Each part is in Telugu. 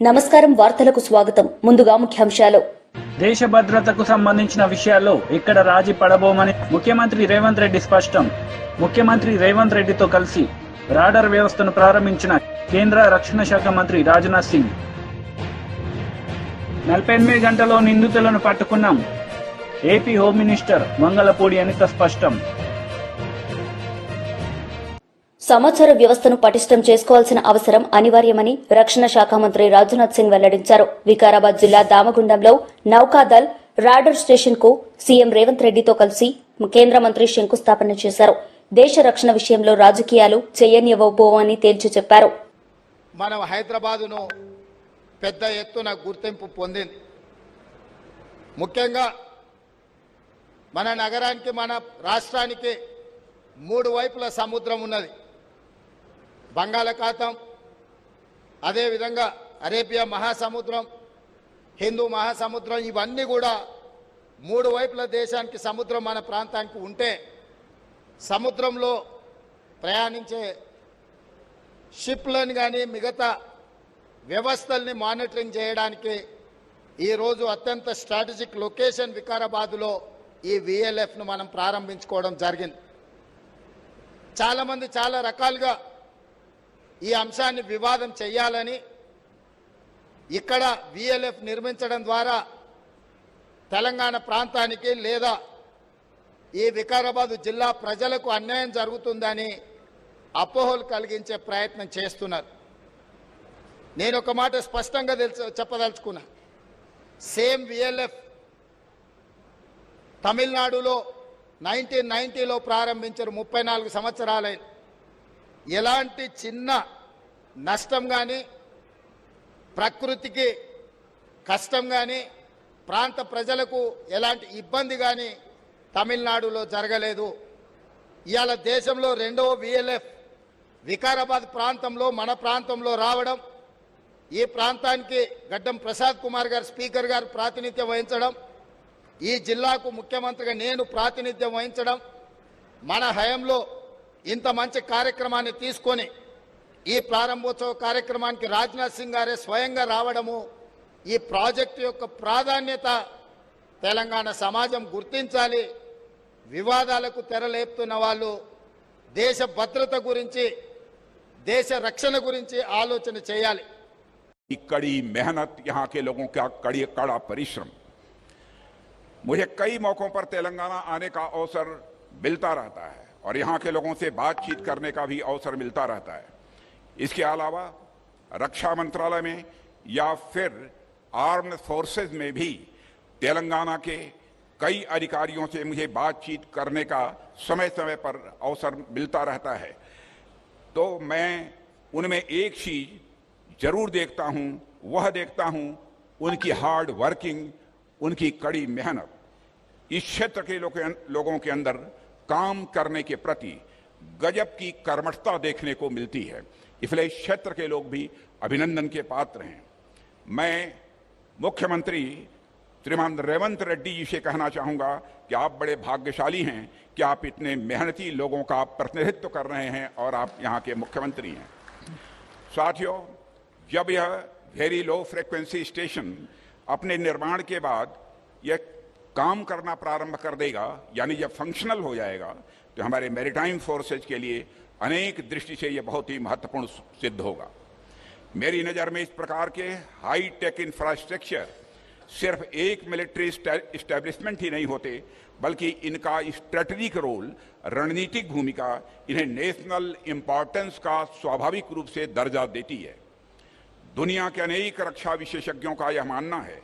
నమస్కారం, వార్తలకు స్వాగతం. ముందుగా ముఖ్యాంశాలు. దేశ భద్రతకు సంబంధించిన విషయాల్లో ఇక్కడ రాజీ పడబోమని ముఖ్యమంత్రి రేవంత్ రెడ్డి స్పష్టం. ముఖ్యమంత్రి రేవంత్ రెడ్డితో కలిసి రాడార్ వ్యవస్థను ప్రారంభించిన కేంద్ర రక్షణ శాఖ మంత్రి రాజ్నాథ్ సింగ్. 48 గంటల్లో నిందితులను పట్టుకున్నాం. AP home minister Vangalapudi Anitha స్పష్టం. సమాచార వ్యవస్థను పటిష్టం చేసుకోవాల్సిన అవసరం అనివార్యమని రక్షణ శాఖ మంత్రి రాజ్నాథ్ సింగ్ వెల్లడించారు. వికారాబాద్ జిల్లా దామగుండంలో నౌకాదల్ రాడర్ స్టేషన్ కు సీఎం రేవంత్ రెడ్డితో కలిసి కేంద్ర మంత్రి శంకుస్థాపన చేశారు. దేశ రక్షణ విషయంలో రాజకీయాలు చేయనివ్వబోవని తేల్చి చెప్పారు. మనం హైదరాబాదును పెద్ద ఎత్తున గుర్తింపు పొందింది. ముఖ్యంగా మన నగరానికి, మన రాష్ట్రానికి 3 వైపుల సముద్రం ఉన్నది. బంగాళాఖాతం, అదేవిధంగా అరేబియా మహాసముద్రం, హిందూ మహాసముద్రం, ఇవన్నీ కూడా 3 వైపుల దేశానికి సముద్రం మన ప్రాంతానికి ఉంటే సముద్రంలో ప్రయాణించే షిప్లను కానీ మిగతా వ్యవస్థల్ని మానిటరింగ్ చేయడానికి ఈరోజు అత్యంత స్ట్రాటజిక్ లొకేషన్ వికారాబాద్లో ఈ విఎల్ఎఫ్ను మనం ప్రారంభించుకోవడం జరిగింది. చాలామంది చాలా రకాలుగా ఈ అంశాన్ని వివాదం చేయాలని, ఇక్కడ విఎల్ఎఫ్ నిర్మించడం ద్వారా తెలంగాణ ప్రాంతానికి లేదా ఈ వికారాబాద్ జిల్లా ప్రజలకు అన్యాయం జరుగుతుందని అపోహలు కలిగించే ప్రయత్నం చేస్తున్నారు. నేను ఒక మాట స్పష్టంగా చెప్పదలుచుకున్నా. సేమ్ విఎల్ఎఫ్ తమిళనాడులో 1990లో ప్రారంభించారు. 34 సంవత్సరాలైన ఎలాంటి చిన్న నష్టం కానీ, ప్రకృతికి కష్టం కానీ, ప్రాంత ప్రజలకు ఎలాంటి ఇబ్బంది కానీ తమిళనాడులో జరగలేదు. ఇవాళ దేశంలో 2వ విఎల్ఎఫ్ వికారాబాద్ ప్రాంతంలో, మన ప్రాంతంలో రావడం, ఈ ప్రాంతానికి గడ్డం ప్రసాద్ కుమార్ గారు స్పీకర్ గారు ప్రాతినిధ్యం వహించడం, ఈ జిల్లాకు ముఖ్యమంత్రిగా నేను ప్రాతినిధ్యం వహించడం, మన హయాంలో ఇంత మంచి కార్యక్రమాన్ని తీసుకొని ఈ ప్రారంభోత్సవ కార్యక్రమానికి రాజ్నాథ్ సింగ్ గారే స్వయంగా రావడము, ఈ ప్రాజెక్టు యొక్క ప్రాధాన్యత తెలంగాణ సమాజం గుర్తించాలి. వివాదాలకు తెరలేపుతున్న వాళ్ళు దేశ భద్రత గురించి, దేశ రక్షణ గురించి ఆలోచన చేయాలి. कड़ी मेहनत, यहाँ के लोगों का कड़ा परिश्रम, मुझे कई मौकों पर तेलंगाना आने का अवसर मिलता रहता है और यहाँ के लोगों से बातचीत करने का भी अवसर मिलता रहता है. इसके अलावा रक्षा मंत्रालय में या फिर आर्म्ड फोर्सेज में भी तेलंगाना के कई अधिकारियों से मुझे बातचीत करने का समय समय पर अवसर मिलता रहता है. तो मैं उनमें एक चीज जरूर देखता हूं, वह देखता हूं उनकी हार्ड वर्किंग, उनकी कड़ी मेहनत. इस क्षेत्र के लोगों के अंदर काम करने के प्रति गजब की कर्मठता देखने को मिलती है. इसलिए इस क्षेत्र के लोग भी अभिनंदन के पात्र हैं. मैं मुख्यमंत्री श्रीमान रेवंत रेड्डी जी से कहना चाहूंगा कि आप बड़े भाग्यशाली हैं कि आप इतने मेहनती लोगों का प्रतिनिधित्व कर रहे हैं और आप यहाँ के मुख्यमंत्री हैं. साथियों, जब यह वेरी लो फ्रीक्वेंसी स्टेशन अपने निर्माण के बाद यह काम करना प्रारंभ कर देगा, यानी जब फंक्शनल हो जाएगा, तो हमारे मैरीटाइम फोर्सेज के लिए अनेक दृष्टि से यह बहुत ही महत्वपूर्ण सिद्ध होगा. मेरी नज़र में इस प्रकार के हाई टेक इंफ्रास्ट्रक्चर सिर्फ एक मिलिट्री इस्टेब्लिशमेंट ही नहीं होते, बल्कि इनका स्ट्रेटेजिक रोल, रणनीतिक भूमिका इन्हें नेशनल इंपॉर्टेंस का स्वाभाविक रूप से दर्जा देती है. दुनिया के अनेक रक्षा विशेषज्ञों का यह मानना है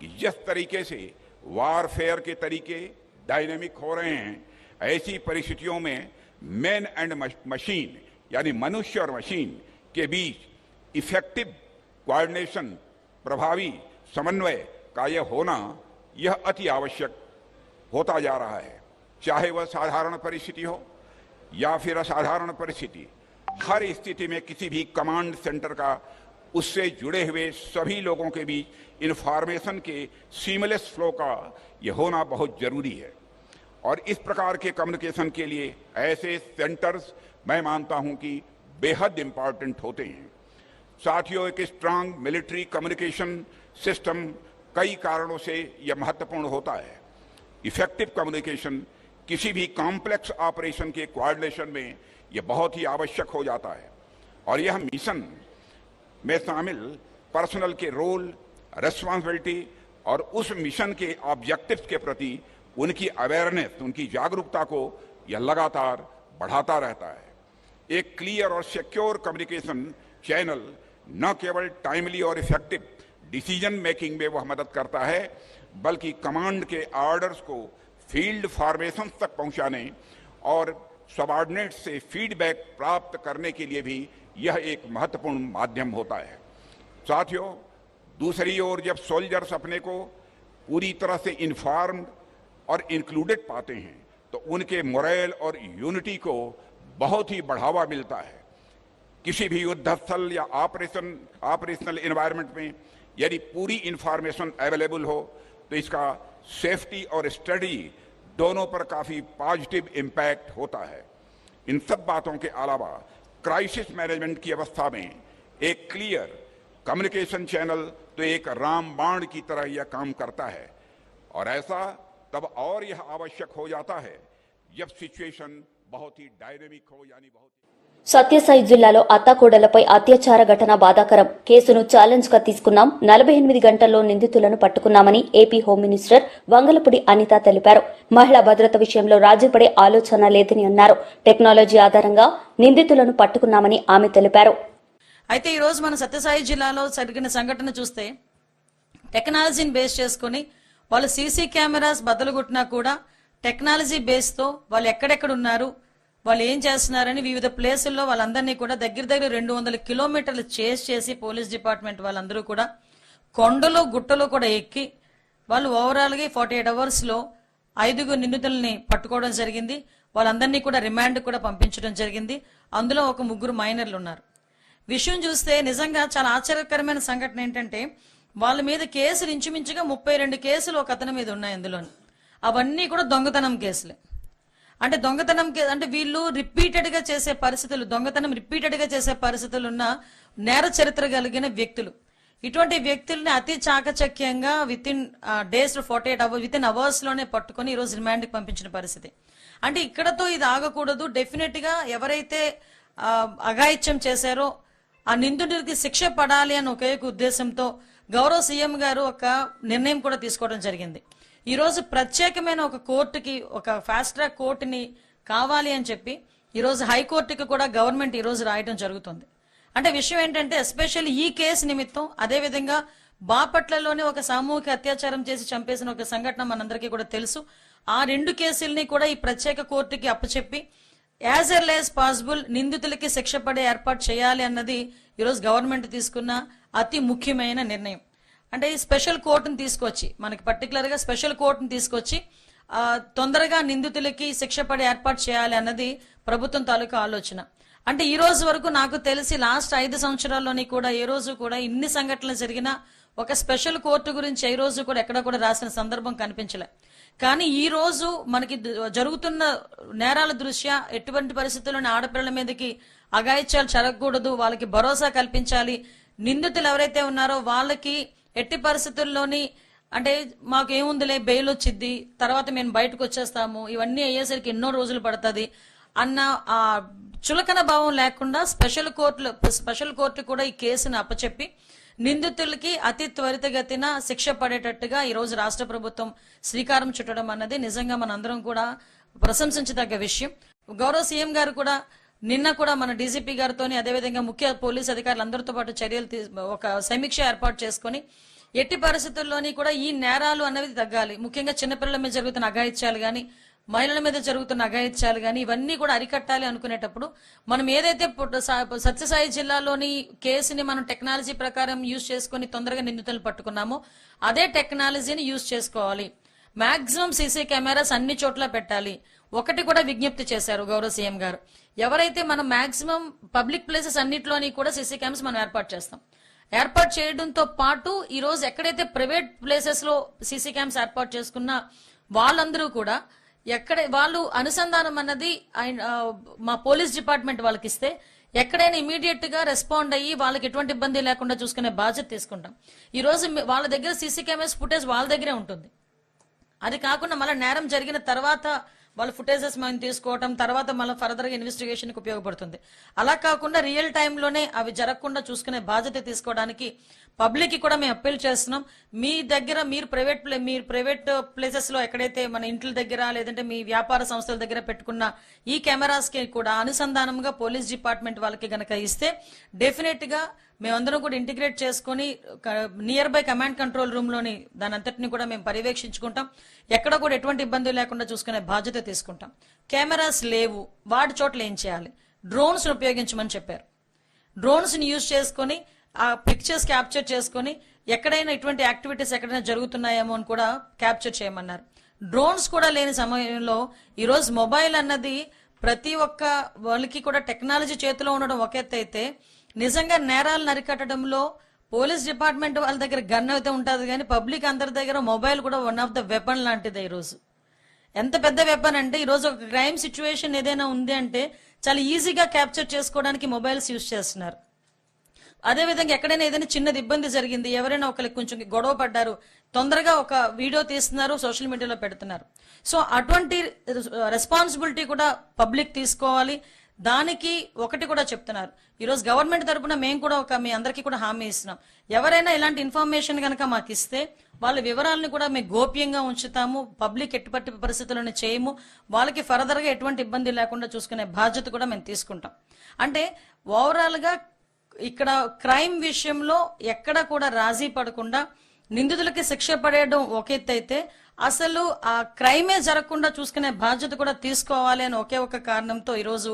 कि जिस तरीके से वारफेयर के तरीके डायनेमिक हो रहे हैं, ऐसी परिस्थितियों में मैन एंड मशीन यानी मनुष्य और मशीन के बीच इफेक्टिव कोऑर्डिनेशन, प्रभावी समन्वय का यह होना यह अति आवश्यक होता जा रहा है. चाहे वह साधारण परिस्थिति हो या फिर असाधारण परिस्थिति, हर स्थिति में किसी भी कमांड सेंटर का उससे जुड़े हुए सभी लोगों के बीच इंफॉर्मेशन के सीमलेस फ्लो का यह होना बहुत जरूरी है। और इस प्रकार के कम्युनिकेशन के लिए ऐसे सेंटर्स मैं मानता हूं कि बेहद इंपॉर्टेंट होते हैं। साथियों, एक स्ट्रांग मिलिट्री कम्युनिकेशन सिस्टम कई कारणों से यह महत्वपूर्ण होता है। इफेक्टिव कम्युनिकेशन किसी भी कॉम्प्लेक्स ऑपरेशन के कोऑर्डिनेशन में यह बहुत ही आवश्यक हो जाता है और यह मिशन में शामिल पर्सनल के रोल, रेस्पॉन्सिबिलिटी और उस मिशन के ऑब्जेक्टिव्स के प्रति उनकी अवेयरनेस, उनकी जागरूकता को यह लगातार बढ़ाता रहता है। एक क्लियर और सिक्योर कम्युनिकेशन चैनल न केवल टाइमली और इफेक्टिव डिसीजन मेकिंग में वह मदद करता है, बल्कि कमांड के ऑर्डर्स को फील्ड फॉर्मेशन तक पहुंचाने और सबऑर्डिनेट से फीडबैक प्राप्त करने के लिए भी यह एक महत्वपूर्ण माध्यम होता है। साथियों, दूसरी ओर जब सोल्जर्स अपने को पूरी तरह से इन्फॉर्म्ड और इंक्लूडेड पाते हैं तो उनके मोरल और यूनिटी को बहुत ही बढ़ावा मिलता है। किसी भी युद्ध स्थल या ऑपरेशनल एनवायरनमेंट में यदि पूरी इंफॉर्मेशन अवेलेबल हो तो इसका सेफ्टी और स्टडी दोनों पर काफी पॉजिटिव इम्पैक्ट होता है। इन सब बातों के अलावा क्राइसिस मैनेजमेंट की अवस्था में एक क्लियर कम्युनिकेशन चैनल तो एक रामबाण की तरह यह काम करता है और ऐसा तब और यह आवश्यक हो जाता है जब सिचुएशन बहुत ही डायनेमिक हो, यानी बहुत సత్యసాయి జిల్లాలో అత్తాకోడలపై అత్యాచార ఘటన బాధాకరం. కేసును ఛాలెంజ్ గా తీసుకున్నాం. 48 గంటల్లో నిందితులను పట్టుకున్నామని AP home minister Vangalapudi Anitha తెలిపారు. మహిళా భద్రత విషయంలో రాజీపడే ఆలోచన లేదని అన్నారు. టెక్నాలజీ ఆధారంగా నిందితులను పట్టుకున్నామని ఆమె తెలిపారు. అయితే ఈ రోజు మన సత్యసాయి జిల్లాలో జరిగిన సంఘటన చూస్తే టెక్నాలజీని బేస్ చేసుకుని వాళ్ళు సీసీ కెమెరాస్ బద్దలుగొట్టినా కూడా టెక్నాలజీ బేస్ తో వాళ్ళు ఎక్కడెక్కడ ఉన్నారు, వాళ్ళు ఏం చేస్తున్నారని వివిధ ప్లేసుల్లో వాళ్ళందరినీ కూడా దగ్గర 200 కిలోమీటర్లు చేస్ చేసి పోలీస్ డిపార్ట్మెంట్ వాళ్ళందరూ కూడా కొండలు గుట్టలు కూడా ఎక్కి వాళ్ళు ఓవరాల్ గా 48 అవర్స్ లో 5 నిందితుల్ని పట్టుకోవడం జరిగింది. వాళ్ళందరినీ కూడా రిమాండ్ కూడా పంపించడం జరిగింది. అందులో ఒక 3 మైనర్లు ఉన్నారు. విషయం చూస్తే నిజంగా చాలా ఆశ్చర్యకరమైన సంఘటన ఏంటంటే వాళ్ళ మీద కేసులు ఇంచుమించుగా 32 కేసులు ఒక అతని మీద ఉన్నాయి. అందులో అవన్నీ కూడా దొంగతనం కేసులే. అంటే దొంగతనం అంటే వీళ్ళు రిపీటెడ్ గా చేసే పరిస్థితులు, దొంగతనం రిపీటెడ్ గా చేసే పరిస్థితులు ఉన్న నేర చరిత్ర కలిగిన వ్యక్తులు. ఇటువంటి వ్యక్తుల్ని అతి చాకచక్యంగా with in days 48 hours with in hours లోనే పట్టుకుని ఈ రోజు రిమాండ్ కి పంపించిన పరిస్థితి. అంటే ఇక్కడతో ఇది ఆగకూడదు. డెఫినెట్ గా ఎవరైతే అఘాయిత్యం చేశారో ఆ నిందితుడికి శిక్ష పడాలి అని ఒకే ఉద్దేశంతో గౌరవ సీఎం గారు ఒక నిర్ణయం కూడా తీసుకోవడం జరిగింది. ఈ రోజు ప్రత్యేకమైన ఒక కోర్టుకి, ఒక ఫాస్ట్ ట్రాక్ కోర్టుని కావాలి అని చెప్పి ఈ రోజు హైకోర్టుకి కూడా గవర్నమెంట్ ఈ రోజు రాయడం జరుగుతుంది. అంటే విషయం ఏంటంటే ఎస్పెషల్లీ ఈ కేసు నిమిత్తం, అదేవిధంగా బాపట్లలోనే ఒక సామూహిక అత్యాచారం చేసి చంపేసిన ఒక సంఘటన మనందరికీ కూడా తెలుసు. ఆ 2 కేసుల్ని కూడా ఈ ప్రత్యేక కోర్టుకి అప్పచెప్పి యాజ్ ఎర్లీ యాజ్ పాసిబుల్ నిందితులకి శిక్ష పడే ఏర్పాటు చేయాలి అన్నది ఈరోజు గవర్నమెంట్ తీసుకున్న అతి ముఖ్యమైన నిర్ణయం. అంటే ఈ స్పెషల్ కోర్టును తీసుకొచ్చి, మనకి పర్టికులర్ గా స్పెషల్ కోర్టును తీసుకొచ్చి తొందరగా నిందితులకి శిక్ష పడే ఏర్పాటు చేయాలి అన్నది ప్రభుత్వం తాలూకా ఆలోచన. అంటే ఈ రోజు వరకు నాకు తెలిసి లాస్ట్ 5 సంవత్సరాల్లోని కూడా ఏ రోజు కూడా ఇన్ని సంఘటనలు జరిగినా ఒక స్పెషల్ కోర్టు గురించి ఏ రోజు కూడా ఎక్కడ కూడా రాసిన సందర్భం కనిపించలే. కానీ ఈ రోజు మనకి జరుగుతున్న నేరాల దృష్ట్యా ఎటువంటి పరిస్థితుల్లోని ఆడపిల్లల మీదకి అఘాయిత్యాలు జరగకూడదు, వాళ్ళకి భరోసా కల్పించాలి. నిందితులు ఎవరైతే ఉన్నారో వాళ్ళకి ఎట్టి పరిస్థితుల్లోని అంటే మాకు ఏముందిలే బెయిల్ వచ్చింది, తర్వాత మేము బయటకు వచ్చేస్తాము, ఇవన్నీ అయ్యేసరికి ఎన్నో రోజులు పడుతుంది అన్న ఆ చులకన భావం లేకుండా స్పెషల్ కోర్టు కూడా ఈ కేసును అప్పచెప్పి నిందితులకి అతి త్వరితగతిన శిక్ష పడేటట్టుగా ఈ రోజు రాష్ట్ర ప్రభుత్వం శ్రీకారం చుట్టడం అన్నది నిజంగా మనందరం కూడా ప్రశంసించదగ్గ విషయం. గౌరవ సీఎం గారు కూడా నిన్న కూడా మన డీజీపీ గారితోని అదేవిధంగా ముఖ్య పోలీస్ అధికారులందరితో పాటు ఒక సమీక్ష ఏర్పాటు చేసుకుని ఎట్టి పరిస్థితుల్లోని కూడా ఈ నేరాలు అన్నవి తగ్గాలి. ముఖ్యంగా చిన్నపిల్లల మీద జరుగుతున్న అఘాయిత్యాలు గాని, మహిళల మీద జరుగుతున్న అఘాయిత్యాలు గాని ఇవన్నీ కూడా అరికట్టాలి అనుకునేటప్పుడు మనం ఏదైతే సత్యసాయి జిల్లాలోని కేసుని మనం టెక్నాలజీ ప్రకారం యూజ్ చేసుకుని తొందరగా నిందితులను పట్టుకున్నామో అదే టెక్నాలజీని యూజ్ చేసుకోవాలి. మాక్సిమం సీసీ కెమెరాస్ అన్ని చోట్ల పెట్టాలి. ఒకటి కూడా విజ్ఞప్తి చేశారు గౌరవ సీఎం గారు, ఎవరైతే మనం మాక్సిమం పబ్లిక్ ప్లేసెస్ అన్నిట్లోని కూడా సీసీ కెమెరాస్ మనం ఏర్పాటు చేస్తాం. ఏర్పాటు చేయడంతో పాటు ఈ రోజు ఎక్కడైతే ప్రైవేట్ ప్లేసెస్ లో సీసీ క్యామ్స్ ఏర్పాటు చేసుకున్న వాళ్ళందరూ కూడా వాళ్ళు అనుసంధానం అన్నది మా పోలీస్ డిపార్ట్మెంట్ వాళ్ళకి ఇస్తే ఎక్కడైనా ఇమీడియట్ గా రెస్పాండ్ అయ్యి వాళ్ళకి ఎటువంటి ఇబ్బంది లేకుండా చూసుకునే బాధ్యత తీసుకుంటాం. ఈ రోజు వాళ్ళ దగ్గర సీసీ కెమెరాస్ ఫుటేజ్ వాళ్ళ దగ్గరే ఉంటుంది. అది కాకుండా మళ్ళీ నేరం జరిగిన తర్వాత వాళ్ళ ఫుటేజెస్ మనం తీసుకోవటం, తర్వాత మళ్ళీ ఫర్దర్ గా ఇన్వెస్టిగేషన్ కి ఉపయోగపడుతుంది. అలా కాకుండా రియల్ టైమ్ లోనే అవి జరగకుండా చూసుకునే బాధ్యత తీసుకోవడానికి పబ్లిక్ కి కూడా మేము అప్పీల్ చేస్తున్నాం. మీ దగ్గర మీరు ప్రైవేట్ ప్లేసెస్ లో ఎక్కడైతే మన ఇంట్ల దగ్గర లేదంటే మీ వ్యాపార సంస్థల దగ్గర పెట్టుకున్న ఈ కెమెరాస్ కి కూడా అనుసంధానంగా పోలీస్ డిపార్ట్మెంట్ వాళ్ళకి గనక ఇస్తే డెఫినెట్ గా మేమందరం కూడా ఇంటిగ్రేట్ చేసుకుని near by command control room లోని దాని అంతటిని కూడా మేము పర్యవేక్షించుకుంటాం. ఎక్కడ కూడా ఎటువంటి ఇబ్బంది లేకుండా చూసుకునే బాధ్యత తీసుకుంటాం. కెమెరాస్ లేవు, వాటి చోట్ల ఏం చేయాలి? డ్రోన్స్ ఉపయోగించమని చెప్పారు. డ్రోన్స్ ని యూజ్ చేసుకుని ఆ పిక్చర్స్ క్యాప్చర్ చేసుకుని ఎక్కడైనా ఇటువంటి యాక్టివిటీస్ ఎక్కడైనా జరుగుతున్నాయేమో అని కూడా క్యాప్చర్ చేయమన్నారు. డ్రోన్స్ కూడా లేని సమయంలో ఈ రోజు మొబైల్ అన్నది ప్రతి ఒక్క వాళ్ళకి కూడా టెక్నాలజీ చేతిలో ఉండడం ఒక ఎత్తు అయితే, నిజంగా నేరాలను అరికట్టడంలో పోలీస్ డిపార్ట్మెంట్ వాళ్ళ దగ్గర గన్ అయితే ఉంటుంది, కానీ పబ్లిక్ అందరి దగ్గర మొబైల్ కూడా వన్ ఆఫ్ ద వెపన్ లాంటిది. ఈ రోజు ఎంత పెద్ద వెపన్ అంటే, ఈ రోజు ఒక క్రైమ్ సిచ్యువేషన్ ఏదైనా ఉంది అంటే చాలా ఈజీగా క్యాప్చర్ చేసుకోవడానికి మొబైల్స్ యూజ్ చేస్తున్నారు. అదేవిధంగా ఎక్కడైనా ఏదైనా చిన్నది ఇబ్బంది జరిగింది, ఎవరైనా ఒకరికి కొంచెం గొడవ పడ్డారు, తొందరగా ఒక వీడియో తీస్తున్నారు, సోషల్ మీడియాలో పెడుతున్నారు. సో అటువంటి రెస్పాన్సిబిలిటీ కూడా పబ్లిక్ తీసుకోవాలి. దానికి ఒకటి కూడా చెప్తున్నారు, ఈ రోజు గవర్నమెంట్ తరపున మేము కూడా మీ అందరికీ కూడా హామీ ఇస్తున్నాం. ఎవరైనా ఇలాంటి ఇన్ఫర్మేషన్ కనుక మాకు ఇస్తే వాళ్ళ వివరాలను కూడా మేము గోప్యంగా ఉంచుతాము. పబ్లిక్ ఎటువంటి పరిస్థితులను చేయము. వాళ్ళకి ఫర్దర్ గా ఎటువంటి ఇబ్బంది లేకుండా చూసుకునే బాధ్యత కూడా మేము తీసుకుంటాం. అంటే ఓవరాల్ గా ఇక్కడ క్రైమ్ విషయంలో ఎక్కడ కూడా రాజీ పడకుండా నిందితులకి శిక్ష పడేయడం ఒక ఎత్తు అయితే, అసలు ఆ క్రైమే జరగకుండా చూసుకునే బాధ్యత కూడా తీసుకోవాలి అని ఒకే ఒక కారణంతో ఈరోజు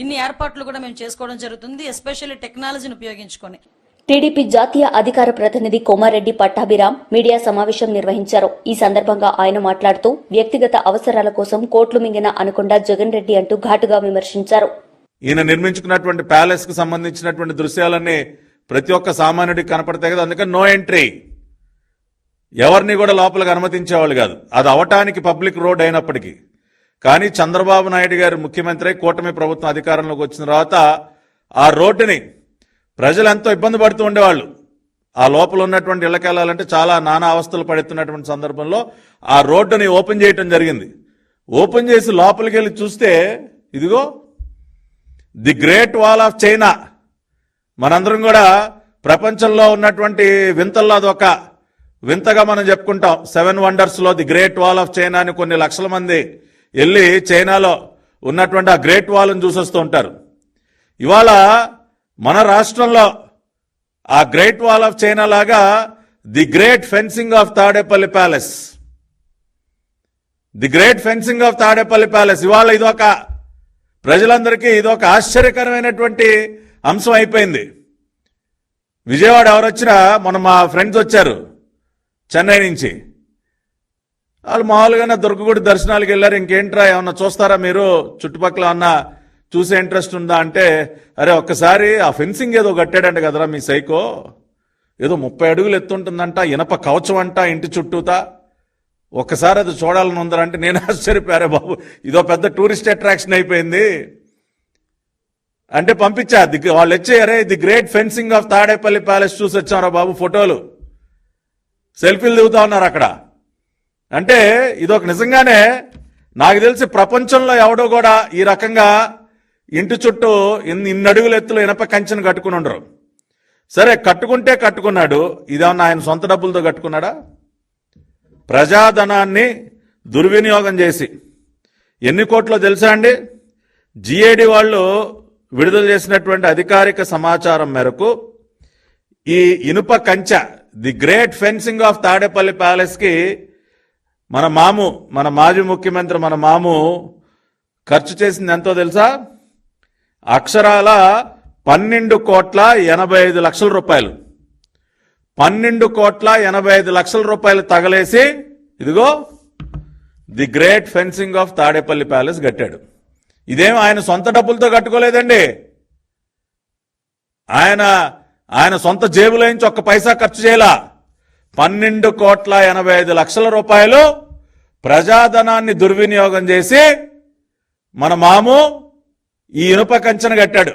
ఇన్ని ఏర్పాట్లు కూడా మేము చేసుకోవడం జరుగుతుంది, ఎస్పెషల్లీ టెక్నాలజీని ఉపయోగించుకొని. టీడీపీ జాతీయ అధికార ప్రతినిధి కోమారెడ్డి పట్టాభిరామ్ మీడియా సమావేశం నిర్వహించారు. ఈ సందర్భంగా ఆయన మాట్లాడుతూ వ్యక్తిగత అవసరాల కోసం కోట్లు మింగిన అనకుండా జగన్ రెడ్డి అంటూ ఘాటుగా విమర్శించారు. ఈయన నిర్మించుకున్నటువంటి ప్యాలెస్ కు సంబంధించినటువంటి దృశ్యాలన్నీ ప్రతి ఒక్క సామాన్యుడికి కనపడతాయి కదా, అందుకని నో ఎంట్రీ, ఎవరిని కూడా లోపలికి అనుమతించేవాళ్ళు కాదు. అది అవటానికి పబ్లిక్ రోడ్ అయినప్పటికీ. కానీ చంద్రబాబు నాయుడు గారు ముఖ్యమంత్రి, కూటమి ప్రభుత్వం అధికారంలోకి వచ్చిన తర్వాత ఆ రోడ్డుని ప్రజలు ఎంతో ఇబ్బంది పడుతూ ఉండేవాళ్ళు. ఆ లోపల ఉన్నటువంటి ఇళ్లకెళ్లాలంటే చాలా నానా అవస్థలు పడుతున్నటువంటి సందర్భంలో ఆ రోడ్డుని ఓపెన్ చేయటం జరిగింది. ఓపెన్ చేసి లోపలికి వెళ్ళి చూస్తే ఇదిగో the great wall of China. మనందరం కూడా ప్రపంచంలో ఉన్నటువంటి వింతల్లో అదొక వింతగా మనం చెప్పుకుంటాం. 7 వండర్స్ లో the great wall of China అని కొన్ని లక్షల మంది వెళ్ళి చైనాలో ఉన్నటువంటి ఆ గ్రేట్ వాల్ ని చూసొస్తూ ఉంటారు. ఇవాళ మన రాష్ట్రంలో ఆ గ్రేట్ వాల్ ఆఫ్ చైనా లాగా the great fencing of Tadepalli palace, the great fencing of Tadepalli palace ఇవాళ ఇదొక ప్రజలందరికీ ఇదొక ఆశ్చర్యకరమైనటువంటి అంశం అయిపోయింది. విజయవాడ ఎవరొచ్చినా మా ఫ్రెండ్స్ వచ్చారు చెన్నై నుంచి, వాళ్ళు మామూలుగానే దుర్గగుడి దర్శనాలకు వెళ్ళారు. ఇంకేంట్రా ఏమన్నా చూస్తారా మీరు, చుట్టుపక్కల అన్నా చూసే ఇంట్రెస్ట్ ఉందా అంటే, అరే ఒక్కసారి ఆ ఫెన్సింగ్ ఏదో కట్టాడంట కదరా మీ సైకో, ఏదో 30 అడుగులు ఎత్తుంటుందంట, ఇనప కవచం అంట ఇంటి చుట్టూతా, ఒక్కసారి అది చూడాలని ఉందరంటే నేను ఆశ్చర్యపోయారే బాబు, ఇదో పెద్ద టూరిస్ట్ అట్రాక్షన్ అయిపోయింది అంటే పంపించా. వాళ్ళు వచ్చారే the great fencing of Tadepalli palace చూసి వచ్చారా బాబు, ఫోటోలు సెల్ఫీలు దిగుతా ఉన్నారు అక్కడ. అంటే ఇదొక నిజంగానే నాకు తెలిసి ప్రపంచంలో ఎవడో కూడా ఈ రకంగా ఇంటి చుట్టూ ఇన్ని అడుగుల ఎత్తులో ఇనప కంచెను కట్టుకుని ఉండరు. సరే కట్టుకుంటే కట్టుకున్నాడు, ఇదేమన్నా ఆయన సొంత డబ్బులతో కట్టుకున్నాడా? ప్రజాధనాన్ని దుర్వినియోగం చేసి ఎన్ని కోట్లో తెలుసా అండి? జిఏడి వాళ్ళు విడుదల చేసినటువంటి అధికారిక సమాచారం మేరకు ఈ ఇనుప కంచె the great fencing of Tadepalli palace కి మన మాజీ ముఖ్యమంత్రి మన మాము ఖర్చు చేసింది ఎంతో తెలుసా? అక్షరాల 12,85,00,000 రూపాయలు. 12,85,00,000 రూపాయలు తగలేసి ఇదిగో the great fencing of Tadepalli palace కట్టాడు. ఇదేం ఆయన సొంత డబ్బులతో కట్టుకోలేదండి. ఆయన సొంత జేబులో నుంచి ఒక్క పైసా ఖర్చు చేయలా. 12,85,00,000 రూపాయలు ప్రజాధనాన్ని దుర్వినియోగం చేసి మన మాము ఈ ఇనుప కంచెను కట్టాడు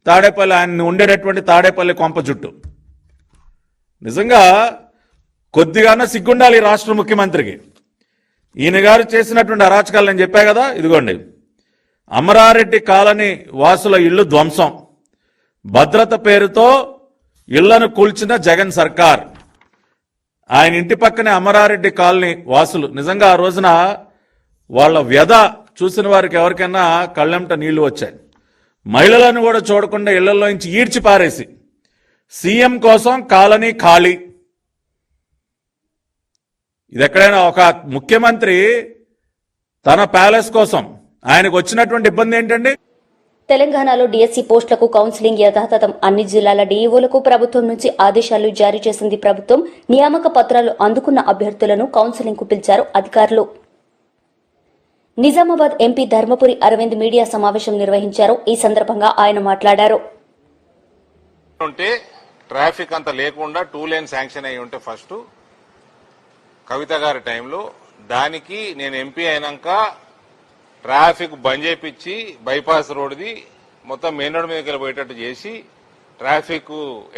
తాడేపల్లి, ఆయన ఉండేటటువంటి తాడేపల్లి కొంప చుట్టూ. నిజంగా కొద్దిగానే సిగ్గుండాలి ఈ రాష్ట్ర ముఖ్యమంత్రికి. ఈయన గారు చేసినటువంటి అరాచకాలు నేను చెప్పా కదా, ఇదిగోండి. అమరారెడ్డి కాలనీ వాసుల ఇళ్లు ధ్వంసం, భద్రత పేరుతో ఇళ్లను కూల్చిన జగన్ సర్కార్. ఆయన ఇంటి పక్కనే అమరారెడ్డి కాలనీ వాసులు నిజంగా ఆ రోజున వాళ్ళ వ్యధ చూసిన వారికి ఎవరికైనా కళ్ళెంట నీళ్లు వచ్చాయి. మహిళలను కూడా చూడకుండా ఇళ్లలో నుంచి ఈడ్చి పారేసి సీఎం కోసం కాలనీ ఖాళీ. ఇది ఎక్కడైనా ఒక ముఖ్యమంత్రి తన ప్యాలెస్ కోసం ఆయనకు వచ్చినటువంటి ఇబ్బంది ఏంటండి? తెలంగాణలో డీఎస్సీ పోస్టులకు కౌన్సిలింగ్ యథాతథం. అన్ని జిల్లాల డీఈఓలకు ప్రభుత్వం నుంచి ఆదేశాలు జారీ చేసింది ప్రభుత్వం. నియామక పత్రాలు అందుకున్న అభ్యర్థులను కౌన్సిలింగ్ కు పిలిచారు అధికారులు. నిజామాబాద్ ఎంపీ ధర్మపురి అరవింద్ మీడియా సమావేశం నిర్వహించారు. ఈ సందర్భంగా ఆయన మాట్లాడారు. ఉంటే ట్రాఫిక్ అంత లేకుండా 2 లేన్ శాంక్షన్ అయ్యి ఉంటే ఫస్ట్ కవిత గారి టైంలో, దానికి నేను ఎంపీ అయినాక ట్రాఫిక్ బంద్ చేయించి బైపాస్ రోడ్ది మొత్తం మెయిన్ రోడ్ మీదకి పోయేటట్టు చేసి ట్రాఫిక్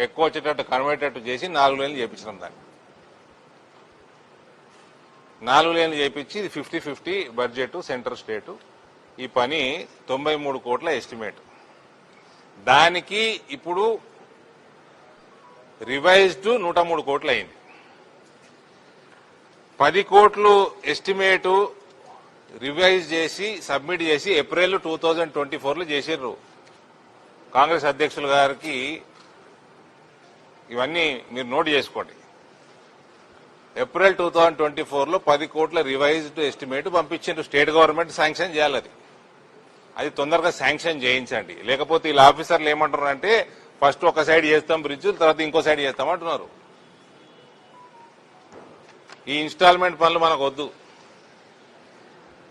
ఎక్కువ వచ్చేటట్టు కనబడేటట్టు చేసి 4 లేన్లు చేయించడం. దాన్ని 4 లేన్లు చేయించి ఇది 50-50 బడ్జెట్ సెంటర్ స్టేట్. ఈ పని 93 కోట్ల ఎస్టిమేట్. దానికి ఇప్పుడు రివైజ్డ్ 103 కోట్లు అయింది. 10 కోట్లు ఎస్టిమేటు రివైజ్ చేసి సబ్మిట్ చేసి ఏప్రిల్ 2024లో చేసిర్రు. కాంగ్రెస్ అధ్యక్షులు గారికి ఇవన్నీ మీరు నోట్ చేసుకోండి. ఏప్రిల్ 2024లో 10 కోట్ల రివైజ్డ్ ఎస్టిమేట్ పంపించారు. స్టేట్ గవర్నమెంట్ శాంక్షన్ చేయాలి. అది తొందరగా శాంక్షన్ చేయించండి. లేకపోతే వీళ్ళ ఆఫీసర్లు ఏమంటారు అంటే ఫస్ట్ ఒక సైడ్ చేస్తాం బ్రిడ్జ్, తర్వాత ఇంకో సైడ్ చేస్తాం అంటున్నారు. ఈ ఇన్స్టాల్మెంట్ పనులు మనకు వద్దు.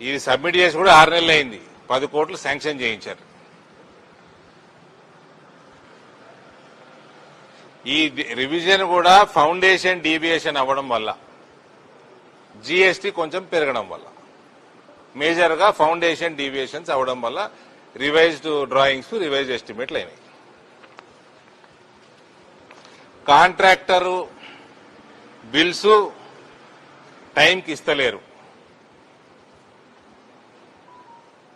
ఇది సబ్మిట్ చేసి కూడా 6 నెలలు అయింది. 10 కోట్లు శాంక్షన్ చేయించారు. ఈ రివిజన్ కూడా ఫౌండేషన్ డీవియేషన్ అవ్వడం వల్ల, జీఎస్టీ కొంచెం పెరగడం వల్ల, మేజర్ గా ఫౌండేషన్ డీవియేషన్స్ అవ్వడం వల్ల రివైజ్డ్ డ్రాయింగ్స్, రివైజ్డ్ ఎస్టిమేట్లు అయినాయి. కాంట్రాక్టరు బిల్స్ టైంకి ఇస్తలేరు.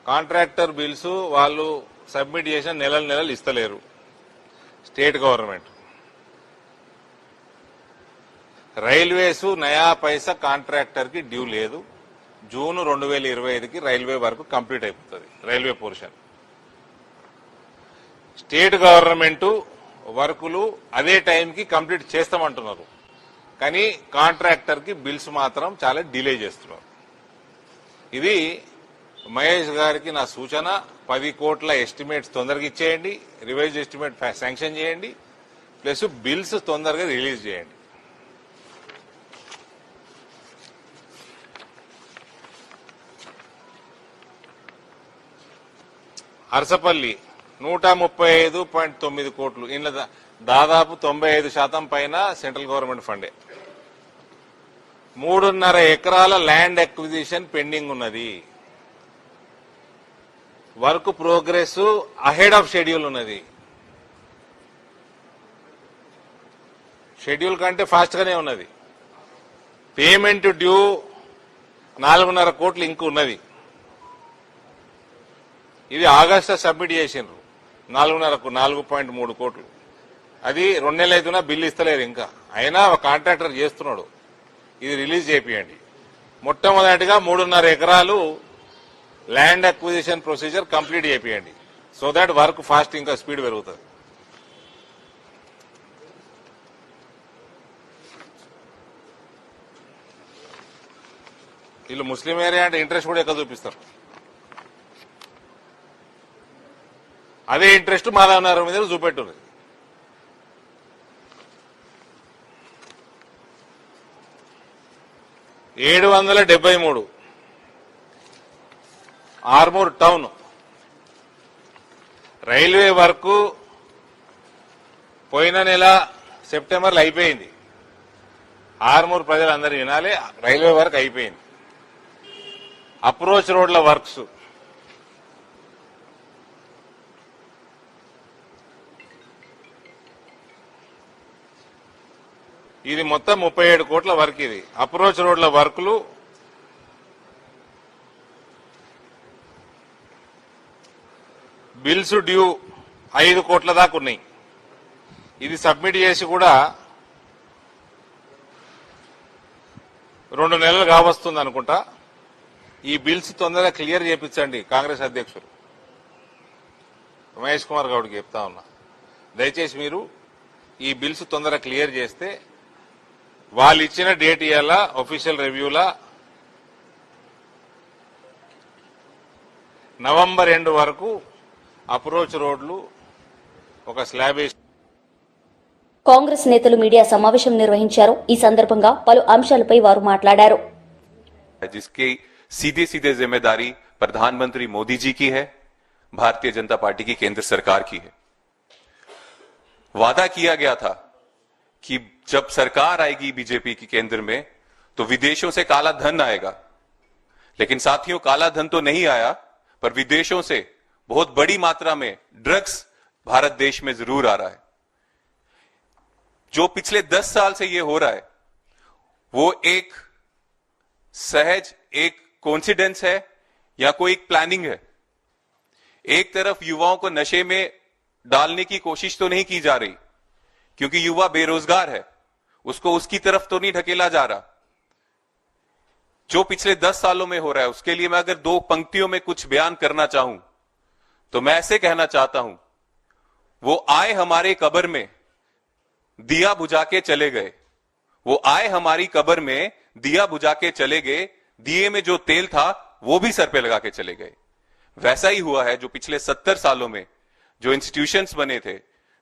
కాంట్రాక్టర్ బిల్స్ వాళ్ళు సబ్మిట్ చేసిన నెలలు ఇస్తలేరు స్టేట్ గవర్నమెంట్. రైల్వేస్ నయా పైసా కాంట్రాక్టర్ కి డ్యూ లేదు. జూన్ 2025కి రైల్వే వరకు కంప్లీట్ అయిపోతుంది రైల్వే పోర్షన్. స్టేట్ గవర్నమెంట్ వర్కులు అదే టైంకి కంప్లీట్ చేస్తామంటున్నారు, కానీ కాంట్రాక్టర్ కి బిల్స్ మాత్రం చాలా డిలే చేస్తున్నారు. ఇది మహేష్ గారికి నా సూచన. 10 కోట్ల ఎస్టిమేట్స్ తొందరగా ఇచ్చేయండి, రివైజ్ ఎస్టిమేట్ శాంక్షన్ చేయండి, ప్లస్ బిల్స్ తొందరగా రిలీజ్ చేయండి. అరసపల్లి 135.9 కోట్లు, ఇందులో దాదాపు 95% పైన సెంట్రల్ గవర్నమెంట్ ఫండే. 3.5 ఎకరాల ల్యాండ్ అక్విజిషన్ పెండింగ్ ఉన్నది. Work progress ahead of schedule ఉన్నది. షెడ్యూల్ కంటే ఫాస్ట్ గానే ఉన్నది. పేమెంట్ డ్యూ 4.5 కోట్లు ఇంక ఉన్నది. ఇది ఆగస్టు సబ్మిట్ చేసిండ్రు 4.3 కోట్లు. అది 2 నెలలు అవుతున్నా బిల్లు ఇస్తలేదు ఇంకా, అయినా ఒక కాంట్రాక్టర్ చేస్తున్నాడు. ఇది రిలీజ్ చేపియండి. మొట్టమొదటిగా 3.5 ఎకరాలు ల్యాండ్ అక్విజిషన్ ప్రొసీజర్ కంప్లీట్ చేపియండి. సో దాట్ వర్క్ ఫాస్ట్ ఇంకా స్పీడ్ పెరుగుతుంది. వీళ్ళు ముస్లిం ఏరియా అంటే ఇంట్రెస్ట్ కూడా ఎక్కువ చూపిస్తారు. అదే ఇంట్రెస్ట్ మాధవనగర్ మీద చూపెట్టున్నది. $773 ఆర్మూర్ టౌన్ రైల్వే వర్క్ పోయిన నెల సెప్టెంబర్లో అయిపోయింది. ఆర్మూర్ ప్రజలందరూ వినాలి, రైల్వే వర్క్ అయిపోయింది. అప్రోచ్ రోడ్ల వర్క్స్ ఇది మొత్తం 37 కోట్ల వర్క్. ఇది అప్రోచ్ రోడ్ల వర్క్లు బిల్స్ డ్యూ 5 కోట్ల దాకా ఉన్నాయి. ఇది సబ్మిట్ చేసి కూడా 2 నెలలు కావస్తుంది అనుకుంటా. ఈ బిల్స్ తొందరగా క్లియర్ చేయించండి. కాంగ్రెస్ అధ్యక్షుడు మహేష్ కుమార్ గౌడ్కి చెప్తా ఉన్నా, దయచేసి మీరు ఈ బిల్స్ తొందరగా క్లియర్ చేస్తే వాళ్ళు ఇచ్చిన డేట్ ఇయ్యాలా ఒఫీషియల్ రివ్యూలా నవంబర్ ఎండ్ వరకు అప్రోచ్ రోడ్లు ఒక స్లాబ్ వేసి. కాంగ్రెస్ నేతలు మీడియా సమావేశం నిర్వహించారు. ఈ సందర్భంగా పలు అంశాలపై వారు మాట్లాడారు. जिसकी सीधे सीधे जिम्मेदारी प्रधानमंत्री मोदी जी की है, भारतीय जनता पार्टी की केंद्र सरकार की है। वादा किया गया था कि जब सरकार आएगी बीजेपी की केंद्र में तो विदेशों से काला धन आएगा, लेकिन साथियों काला धन तो नहीं आया, पर विदेशों से बहुत बड़ी मात्रा में ड्रग्स भारत देश में जरूर आ रहा है। जो पिछले 10 साल से ये हो रहा है वो एक सहज एक कोइंसिडेंस है या कोई एक प्लानिंग है। एक तरफ युवाओं को नशे में डालने की कोशिश तो नहीं की जा रही क्योंकि युवा बेरोजगार है, उसको उसकी तरफ तो नहीं ढकेला जा रहा। जो पिछले 10 सालों में हो रहा है उसके लिए मैं अगर 2 पंक्तियों में कुछ बयान करना चाहूं तो मैं ऐसे कहना चाहता हूं, वो आए हमारे कब्र में दिया बुझा के चले गए। वो आए हमारी कब्र में दिया बुझा के चले गए, दिए में जो तेल था वो भी सर पे लगा के चले गए। वैसा ही हुआ है जो पिछले 70 सालों में जो इंस्टीट्यूशंस बने थे,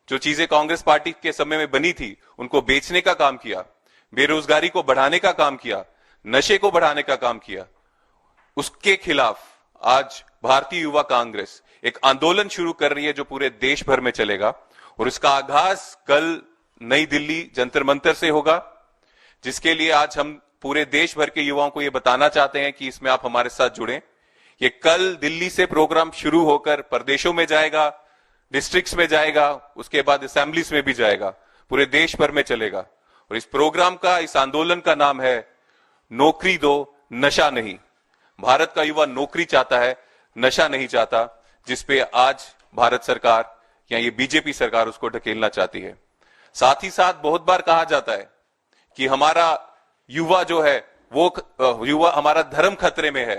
जो चीजें कांग्रेस पार्टी के समय में बनी थी, उनको बेचने का काम किया, बेरोजगारी को बढ़ाने का काम किया, नशे को बढ़ाने का काम किया। उसके खिलाफ आज भारतीय युवा कांग्रेस एक आंदोलन शुरू कर रही है जो पूरे देश भर में चलेगा और इसका आगाज कल नई दिल्ली जंतर मंतर से होगा, जिसके लिए आज हम पूरे देश भर के युवाओं को यह बताना चाहते हैं कि इसमें आप हमारे साथ जुड़ें। ये कल दिल्ली से प्रोग्राम शुरू होकर प्रदेशों में जाएगा, डिस्ट्रिक्ट्स में जाएगा, उसके बाद असेंबलीज में भी जाएगा, पूरे देश भर में चलेगा। और इस प्रोग्राम का, इस आंदोलन का नाम है नौकरी दो नशा नहीं। भारत का युवा नौकरी चाहता है, नशा नहीं चाहता, जिसपे आज भारत सरकार या ये बीजेपी सरकार उसको ढकेलना चाहती है। साथ ही साथ बहुत बार कहा जाता है कि हमारा युवा जो है वो युवा, हमारा धर्म खतरे में है,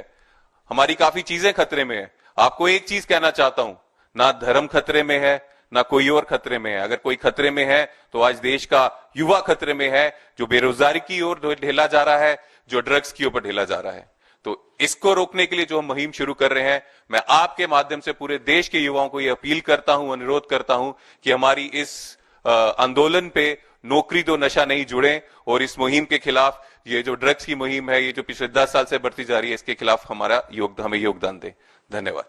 हमारी काफी चीजें खतरे में है। आपको एक चीज कहना चाहता हूं, ना धर्म खतरे में है ना कोई और खतरे में है। अगर कोई खतरे में है तो आज देश का युवा खतरे में है, जो बेरोजगारी की ओर ढेला जा रहा है, जो ड्रग्स की ओर ढेला जा रहा है। तो इसको रोकने के लिए जो हम मुहिम शुरू कर रहे हैं, मैं आपके माध्यम से पूरे देश के युवाओं को यह अपील करता हूं, अनुरोध करता हूं कि हमारी इस आंदोलन पे नौकरी दो नशा नहीं जुड़े और इस मुहिम के खिलाफ, ये जो ड्रग्स की मुहिम है, ये जो पिछले 10 साल से बढ़ती जा रही है, इसके खिलाफ हमें योगदान दें। धन्यवाद।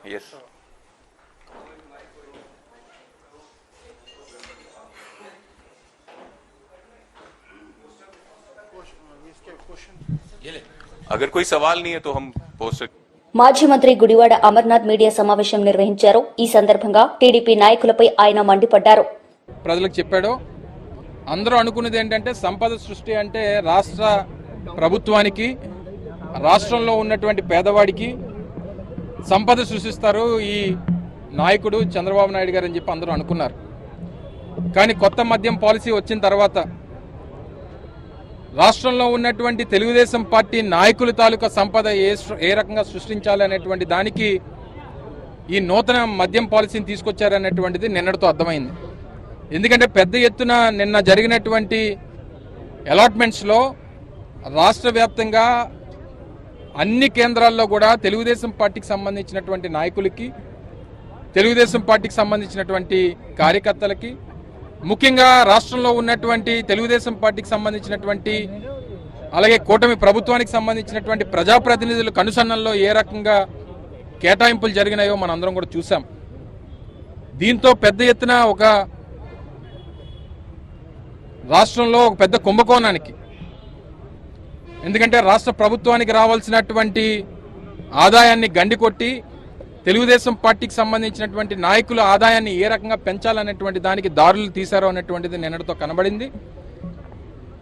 यस अगर कोई सवाल नहीं है तो हम पूछ सकते। మాజీ మంత్రి గుడివాడ అమర్నాథ్ మీడియా సమావేశం నిర్వహించారు. ఈ సందర్భంగా టీడీపీ నాయకులపై ఆయన మండిపడ్డారు. ప్రజలకు చెప్పాడో అందరూ అనుకున్నది ఏంటంటే సంపద సృష్టి అంటే రాష్ట్ర ప్రభుత్వానికి, రాష్ట్రంలో ఉన్నటువంటి పేదవాడికి సంపద సృష్టిస్తారు ఈ నాయకుడు చంద్రబాబు నాయుడు గారు అని చెప్పి అందరూ అనుకున్నారు. కానీ కొత్త మద్యం పాలసీ వచ్చిన తర్వాత రాష్ట్రంలో ఉన్నటువంటి తెలుగుదేశం పార్టీ నాయకుల తాలూకా సంపద ఏ రకంగా సృష్టించాలి అనేటువంటి దానికి ఈ నూతన మద్యం పాలసీని తీసుకొచ్చారనేటువంటిది నిన్నటితో అర్థమైంది. ఎందుకంటే పెద్ద ఎత్తున నిన్న జరిగినటువంటి అలాట్మెంట్స్లో రాష్ట్ర వ్యాప్తంగా అన్ని కేంద్రాల్లో కూడా తెలుగుదేశం పార్టీకి సంబంధించినటువంటి నాయకులకి, తెలుగుదేశం పార్టీకి సంబంధించినటువంటి కార్యకర్తలకి, ముఖ్యంగా రాష్ట్రంలో ఉన్నటువంటి తెలుగుదేశం పార్టీకి సంబంధించినటువంటి, అలాగే కూటమి ప్రభుత్వానికి సంబంధించినటువంటి ప్రజాప్రతినిధుల కనుసన్నల్లో ఏ రకంగా కేటాయింపులు జరిగినాయో మనందరం కూడా చూసాం. దీంతో పెద్ద ఎత్తున ఒక రాష్ట్రంలో ఒక పెద్ద కుంభకోణానికి, ఎందుకంటే రాష్ట్ర ప్రభుత్వానికి రావాల్సినటువంటి ఆదాయాన్ని గండికొట్టి తెలుగుదేశం పార్టీకి సంబంధించినటువంటి నాయకుల ఆదాయాన్ని ఏ రకంగా పెంచాలనేటువంటి దానికి దారులు తీశారో అనేటువంటిది నిన్నటితో కనబడింది.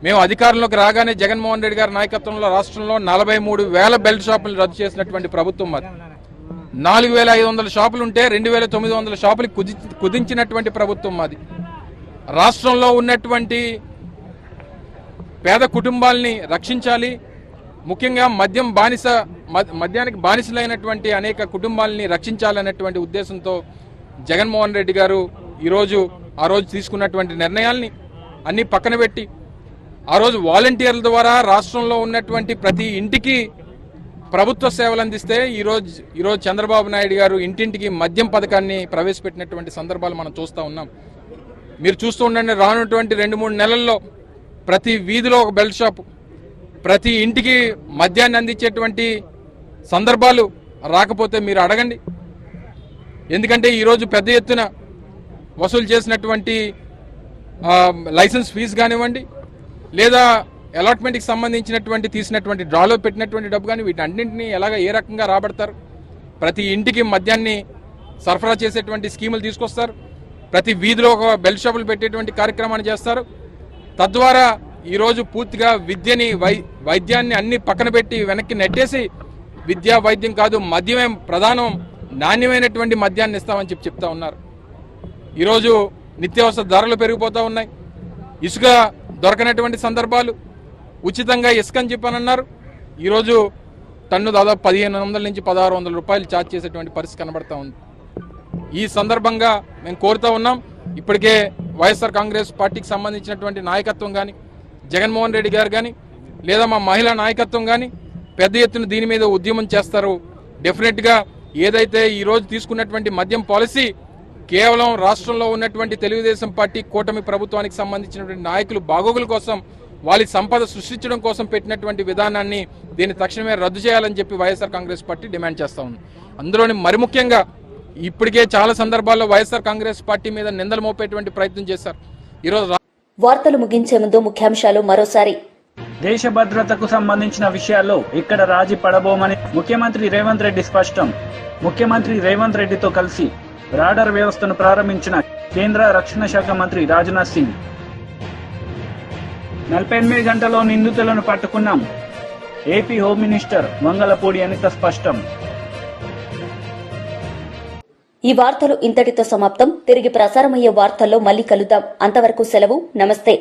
మేము అధికారంలోకి రాగానే జగన్మోహన్ రెడ్డి గారి నాయకత్వంలో రాష్ట్రంలో 43,000 బెల్ట్ షాపులు రద్దు చేసినటువంటి ప్రభుత్వం మాది. 4,500 షాపులు ఉంటే 2,900 షాపులు కుదించినటువంటి ప్రభుత్వం మాది. రాష్ట్రంలో ఉన్నటువంటి పేద కుటుంబాలని రక్షించాలి, ముఖ్యంగా మద్యానికి బానిసలైనటువంటి అనేక కుటుంబాలని రక్షించాలనేటువంటి ఉద్దేశంతో జగన్మోహన్ రెడ్డి గారు ఆ రోజు తీసుకున్నటువంటి నిర్ణయాల్ని అన్ని పక్కన పెట్టి ఆ రోజు వాలంటీర్ల ద్వారా రాష్ట్రంలో ఉన్నటువంటి ప్రతి ఇంటికి ప్రభుత్వ సేవలు అందిస్తే ఈరోజు చంద్రబాబు నాయుడు గారు ఇంటింటికి మద్యం పథకాన్ని ప్రవేశపెట్టినటువంటి సందర్భాలు మనం చూస్తూ ఉన్నాం. మీరు చూస్తూ ఉండండి, రానున్నటువంటి 2-3 నెలల్లో ప్రతి వీధిలో ఒక బెల్ట్ షాపు, ప్రతి ఇంటికి మద్యాన్ని అందించేటువంటి సందర్భాలు రాకపోతే మీరు అడగండి. ఎందుకంటే ఈరోజు పెద్ద ఎత్తున వసూలు చేసినటువంటి లైసెన్స్ ఫీజు కానివ్వండి, లేదా అలాట్మెంట్కి సంబంధించినటువంటి తీసినటువంటి డ్రాలో పెట్టినటువంటి డబ్బు కానీ, వీటన్నింటినీ ఏ రకంగా రాబడతారు? ప్రతి ఇంటికి మద్యాన్ని సరఫరా చేసేటువంటి స్కీములు తీసుకొస్తారు, ప్రతి వీధిలో ఒక బెల్ట్ షాపులు పెట్టేటువంటి కార్యక్రమాన్ని చేస్తారు. తద్వారా ఈరోజు పూర్తిగా విద్యని వైద్యాన్ని అన్ని పక్కన పెట్టి వెనక్కి నెట్టేసి విద్యా వైద్యం కాదు మద్యమే ప్రధానం, నాణ్యమైనటువంటి మద్యాన్ని ఇస్తామని చెప్తా ఉన్నారు. ఈరోజు నిత్యావసర ధరలు పెరిగిపోతూ ఉన్నాయి, ఇసుక దొరకనటువంటి సందర్భాలు, ఉచితంగా ఇసుక అని చెప్పానన్నారు. ఈరోజు టన్ను దాదాపు 1,500 నుంచి 1,600 రూపాయలు ఛార్జ్ చేసేటువంటి పరిస్థితి కనబడతా ఉంది. ఈ సందర్భంగా మేము కోరుతా ఉన్నాం, ఇప్పటికే వైఎస్ఆర్ కాంగ్రెస్ పార్టీకి సంబంధించినటువంటి నాయకత్వం కానీ, జగన్మోహన్ రెడ్డి గారు కానీ, లేదా మా మహిళా నాయకత్వం కానీ పెద్ద ఎత్తున దీని మీద ఉద్యమం చేస్తారు. డెఫినెట్గా ఏదైతే ఈరోజు తీసుకున్నటువంటి మద్యం పాలసీ కేవలం రాష్ట్రంలో ఉన్నటువంటి తెలుగుదేశం పార్టీ కూటమి ప్రభుత్వానికి సంబంధించినటువంటి నాయకులు బాగోగుల కోసం, వాళ్ళ సంపద సృష్టించడం కోసం పెట్టినటువంటి విధానాన్ని దీన్ని తక్షణమే రద్దు చేయాలని చెప్పి వైఎస్ఆర్ కాంగ్రెస్ పార్టీ డిమాండ్ చేస్తా ఉంది. అందులోని మరి ముఖ్యంగా ఇప్పటికే చాలా సందర్భాల్లో వైఎస్ఆర్ కాంగ్రెస్ పార్టీ మీద నిందలు మోపేటువంటి ప్రయత్నం చేశారు. ఈరోజు వార్తలు ముగించే ముందు ముఖ్యాంశాలు మరోసారి. దేశ భద్రతకు సంబంధించిన విషయాల్లో ఇక్కడ రాజీ పడబోమని ముఖ్యమంత్రి రేవంత్ రెడ్డి స్పష్టం. ముఖ్యమంత్రి రేవంత్ రెడ్డితో కలిసి రాడార్ వ్యవస్థను ప్రారంభించిన కేంద్ర రక్షణ శాఖ మంత్రి రాజ్నాథ్ సింగ్. 48 గంటల్లో నిందితులను పట్టుకున్నాం, AP home minister Vangalapudi Anitha స్పష్టం. ఈ వార్తలు ఇంతటితో సమాప్తం. తిరిగి ప్రసారమయ్యే వార్తల్లో మళ్ళీ కలుద్దాం. అంతవరకు సెలవు. నమస్తే.